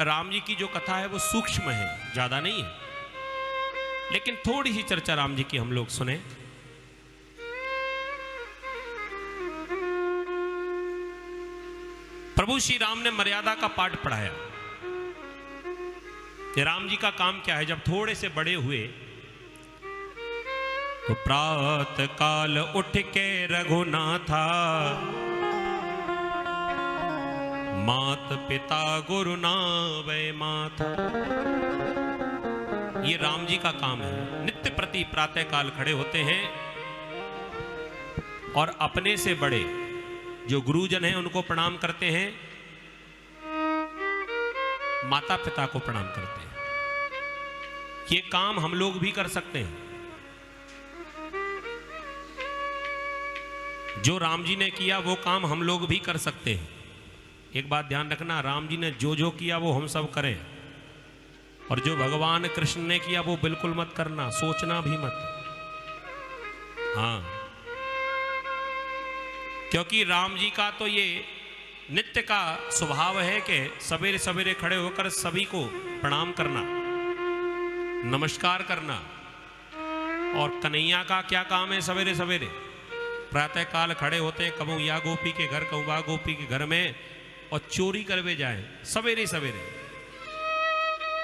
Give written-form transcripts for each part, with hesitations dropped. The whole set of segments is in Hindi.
राम जी की जो कथा है वो सूक्ष्म है, ज्यादा नहीं है, लेकिन थोड़ी सी चर्चा राम जी की हम लोग सुने। प्रभु श्री राम ने मर्यादा का पाठ पढ़ाया कि राम जी का काम क्या है। जब थोड़े से बड़े हुए तो प्रातः काल उठ के रघुनाथा, मात पिता गुरु नावै माता। ये राम जी का काम है। नित्य प्रति प्रातः काल खड़े होते हैं और अपने से बड़े जो गुरुजन हैं उनको प्रणाम करते हैं, माता पिता को प्रणाम करते हैं। ये काम हम लोग भी कर सकते हैं। जो राम जी ने किया वो काम हम लोग भी कर सकते हैं। एक बात ध्यान रखना, राम जी ने जो जो किया वो हम सब करें, और जो भगवान कृष्ण ने किया वो बिल्कुल मत करना, सोचना भी मत। हाँ, क्योंकि राम जी का तो ये नित्य का स्वभाव है कि सवेरे सवेरे खड़े होकर सभी को प्रणाम करना, नमस्कार करना। और कन्हैया का क्या काम है? सवेरे सवेरे प्रातः काल खड़े होते हैं, कबू या गोपी के घर कबू बा गोपी के घर में, और चोरी करवे जाए सवेरे सवेरे।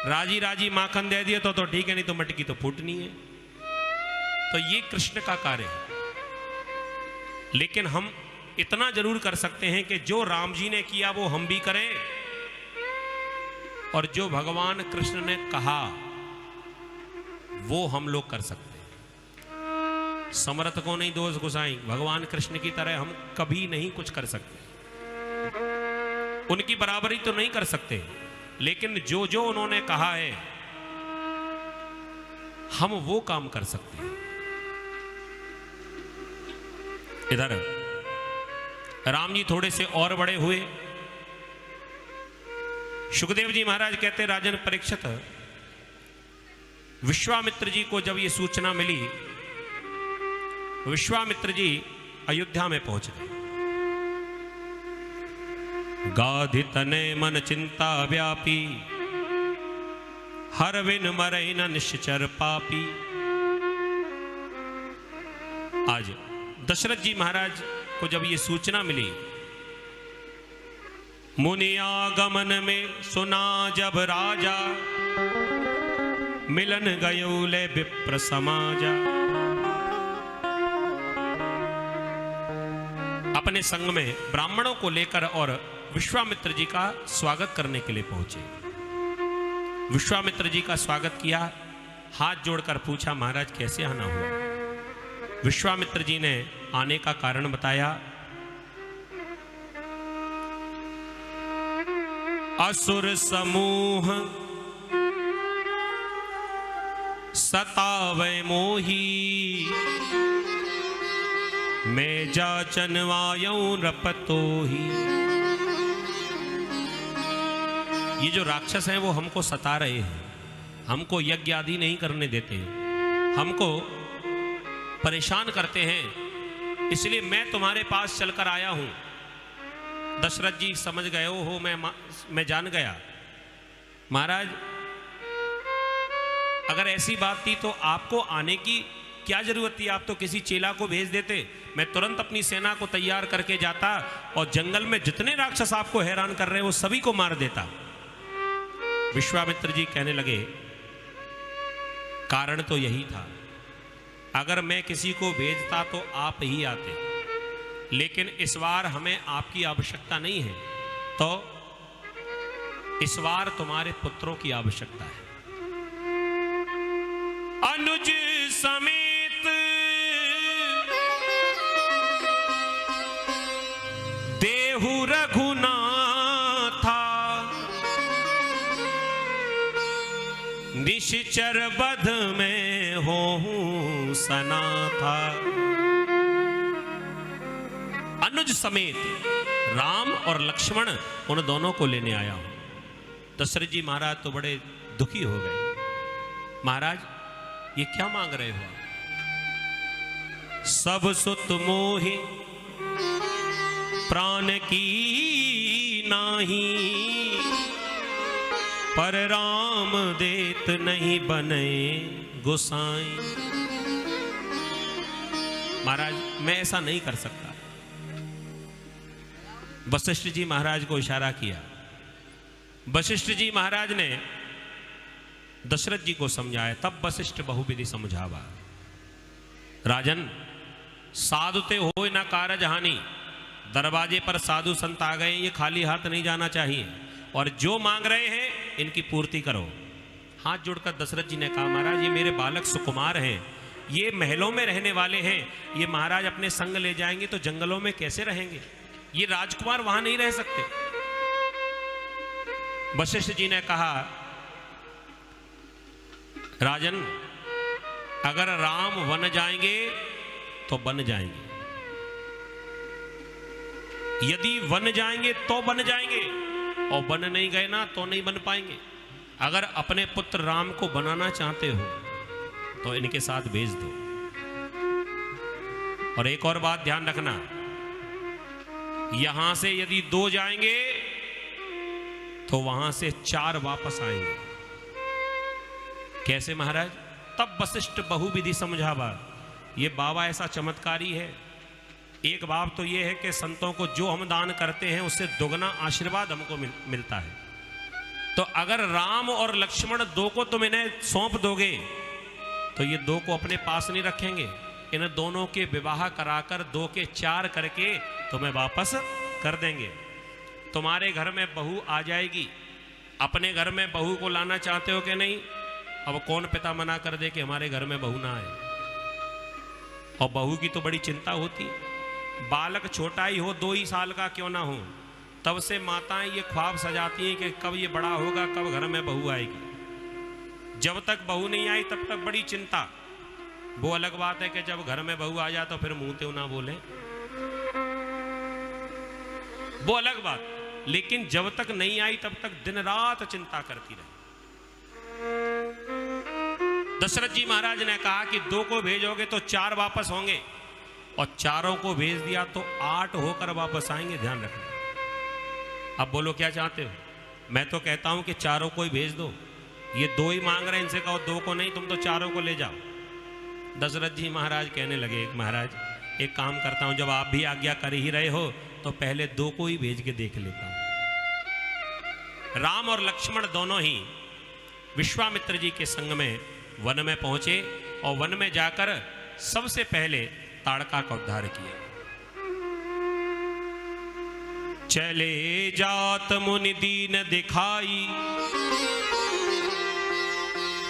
राजी राजी माखन दे दिए तो ठीक है, नहीं तो मटकी तो फूटनी है। तो ये कृष्ण का कार्य है। लेकिन हम इतना जरूर कर सकते हैं कि जो राम जी ने किया वो हम भी करें, और जो भगवान कृष्ण ने कहा वो हम लोग कर सकते हैं। समर्थ को नहीं दोष गुसाई, भगवान कृष्ण की तरह हम कभी नहीं कुछ कर सकते, उनकी बराबरी तो नहीं कर सकते, लेकिन जो जो उन्होंने कहा है हम वो काम कर सकते हैं। इधर राम जी थोड़े से और बड़े हुए। सुखदेव जी महाराज कहते, राजन परीक्षित, विश्वामित्र जी को जब ये सूचना मिली, विश्वामित्र जी अयोध्या में पहुंच गए। गाधि तने मन चिंता व्यापी, हर विन मरई न निश्चर पापी। आज दशरथ जी महाराज को जब ये सूचना मिली, मुनि आगमन में सुना जब राजा, मिलन गयो ले विप्र समाजा। अपने संग में ब्राह्मणों को लेकर और विश्वामित्र जी का स्वागत करने के लिए पहुंचे। विश्वामित्र जी का स्वागत किया, हाथ जोड़कर पूछा, महाराज कैसे आना हुआ? विश्वामित्र जी ने आने का कारण बताया। असुर समूह सतावे मोही, मैं जाचन वायऊ नृपतोही। ये जो राक्षस हैं वो हमको सता रहे हैं, हमको यज्ञ आदि नहीं करने देते, हमको परेशान करते हैं, इसलिए मैं तुम्हारे पास चलकर आया हूं। दशरथ जी समझ गए, हो मैं जान गया। महाराज अगर ऐसी बात थी तो आपको आने की क्या जरूरत थी? आप तो किसी चेला को भेज देते, मैं तुरंत अपनी सेना को तैयार करके जाता और जंगल में जितने राक्षस आपको हैरान कर रहे हैं वो सभी को मार देता। विश्वामित्र जी कहने लगे, कारण तो यही था, अगर मैं किसी को भेजता तो आप ही आते, लेकिन इस बार हमें आपकी आवश्यकता नहीं है, तो इस बार तुम्हारे पुत्रों की आवश्यकता है। अनुज समेत देहु रघुनाथा, निश्चर बध में होहूं सना था। अनुज समेत राम और लक्ष्मण उन दोनों को लेने आया हूं। दशरथ जी महाराज तो बड़े दुखी हो गए। महाराज ये क्या मांग रहे हो? सब सुत मोहि प्राण की नाही, पर राम देत नहीं बने गोसाई। महाराज मैं ऐसा नहीं कर सकता। वशिष्ठ जी महाराज को इशारा किया। वशिष्ठ जी महाराज ने दशरथ जी को समझाया। तब वशिष्ठ बहुविधि समझावा। राजन साधु ते हो ना कारज हानि। दरवाजे पर साधु संत आ गए, ये खाली हाथ नहीं जाना चाहिए और जो मांग रहे हैं इनकी पूर्ति करो। हाथ जोड़कर दशरथ जी ने कहा महाराज ये मेरे बालक सुकुमार हैं, ये महलों में रहने वाले हैं, ये महाराज अपने संग ले जाएंगे तो जंगलों में कैसे रहेंगे, ये राजकुमार वहां नहीं रह सकते। वशिष्ठ जी ने कहा राजन अगर राम वन जाएंगे तो बन जाएंगे, यदि वन जाएंगे तो बन जाएंगे और बन नहीं गए ना तो नहीं बन पाएंगे। अगर अपने पुत्र राम को बनाना चाहते हो तो इनके साथ भेज दो। और एक और बात ध्यान रखना, यहां से यदि 2 जाएंगे तो वहां से 4 वापस आएंगे। कैसे महाराज? तब वशिष्ठ बहुविधि समझावा। ये बाबा ऐसा चमत्कारी है। एक बात तो ये है कि संतों को जो हम दान करते हैं उससे दुगना आशीर्वाद हमको मिलता है। तो अगर राम और लक्ष्मण 2 को तुम इन्हें सौंप दोगे तो ये 2 को अपने पास नहीं रखेंगे, इन दोनों के विवाह कराकर 2 के 4 करके तुम्हें वापस कर देंगे। तुम्हारे घर में बहू आ जाएगी। अपने घर में बहू को लाना चाहते हो कि नहीं? अब कौन पिता मना कर दे कि हमारे घर में बहू ना आए? और बहू की तो बड़ी चिंता होती है। बालक छोटा ही हो, 2 ही साल का क्यों ना हो, तब से माताएं ये ख्वाब सजाती हैं कि कब ये बड़ा होगा, कब घर में बहू आएगी। जब तक बहू नहीं आई तब तक बड़ी चिंता। वो अलग बात है कि जब घर में बहू आ जाए तो फिर मुंह त्यों ना बोले, वो अलग बात। लेकिन जब तक नहीं आई तब तक दिन रात चिंता करती रही। दशरथ जी महाराज ने कहा कि 2 को भेजोगे तो 4 वापस होंगे और 4 को भेज दिया तो 8 होकर वापस आएंगे। ध्यान रखना। अब बोलो क्या चाहते हो? मैं तो कहता हूं कि 4 को ही भेज दो। ये 2 ही मांग रहे हैं, इनसे कहो 2 को नहीं, तुम तो 4 को ले जाओ। दशरथ जी महाराज कहने लगे महाराज एक काम करता हूं, जब आप भी आज्ञा कर ही रहे हो तो पहले 2 को ही भेज के देख लेता हूं। राम और लक्ष्मण दोनों ही विश्वामित्र जी के संग में वन में पहुंचे और वन में जाकर सबसे पहले ताड़का का उद्धार किया। चले जात मुनि दीन दिखाई,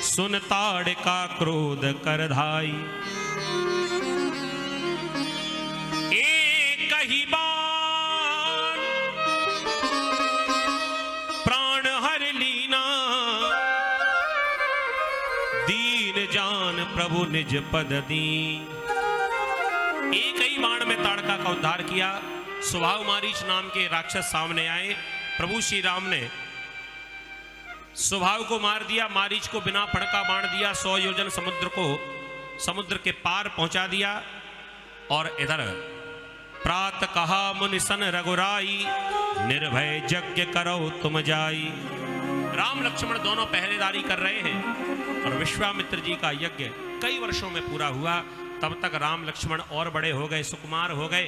सुन ताड़का क्रोध कर धाई। एक ही बाण प्राण हर लीना, दीन जान प्रभु निज पद दी। एक ही बाण में ताड़का का उद्धार किया। स्वभाव मारीच नाम के राक्षस सामने आए। प्रभु श्री राम ने स्वभाव को मार दिया। मारीच को बिना फड़का बाण दिया, 100 योजन समुद्र के पार पहुंचा दिया। और इधर प्रात कहा मुनि सन रघुराई, निर्भय यज्ञ करो तुम जाई। राम लक्ष्मण दोनों पहरेदारी कर रहे हैं और विश्वामित्र जी का यज्ञ कई वर्षों में पूरा हुआ। तब तक राम लक्ष्मण और बड़े हो गए, सुकुमार हो गए।